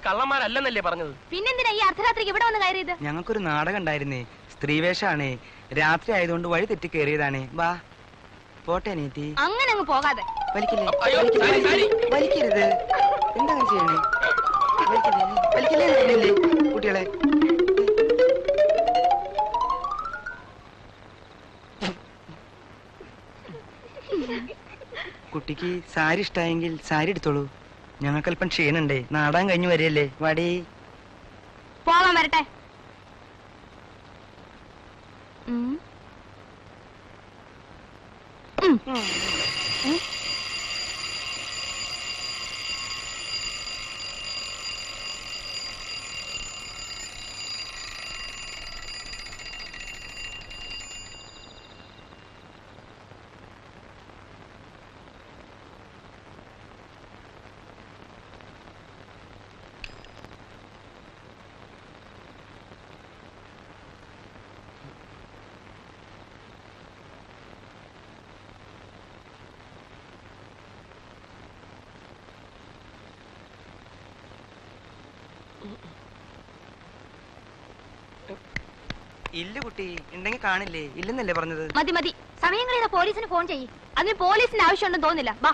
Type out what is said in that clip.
കള്ളന്മാരല്ലെന്നല്ലേ പറഞ്ഞത്? പിന്നെന്തിനാ ഈ അർദ്ധരാത്രിക്ക് ഇവിടെ വന്ന് കയറിയത്? ഞങ്ങൾക്കൊരു നാടകം ഉണ്ടായിരുന്നേ, സ്ത്രീവേഷാണേ. രാത്രി ആയതുകൊണ്ട് വഴി തെറ്റി കയറിയതാണേ. വാ പോട്ടെ നീതി. അങ്ങനെ അങ്ങ് പോകാതെ. വലിക്കരുത്. എന്താ ചെയ്യണേ? വലിക്കില്ലേ കുട്ടികളെ? കുട്ടിക്ക് സാരി ഇഷ്ടായെങ്കിൽ സാരി എടുത്തോളൂ. ഞങ്ങൾക്കല്പം ക്ഷീണുണ്ടേ, നാടാൻ കഴിഞ്ഞു വരികയല്ലേ. വാടി പോകാൻ വരട്ടെ. ഇല്ല കുട്ടി, ഉണ്ടെങ്കിൽ കാണില്ലേ? ഇല്ലെന്നല്ലേ പറഞ്ഞത്? മതി മതി, സമയം കഴിയുന്ന പോലീസിന് ഫോൺ ചെയ്യ്. അതിന് പോലീസിന് ആവശ്യമുണ്ടെന്ന് തോന്നില്ല. വാ.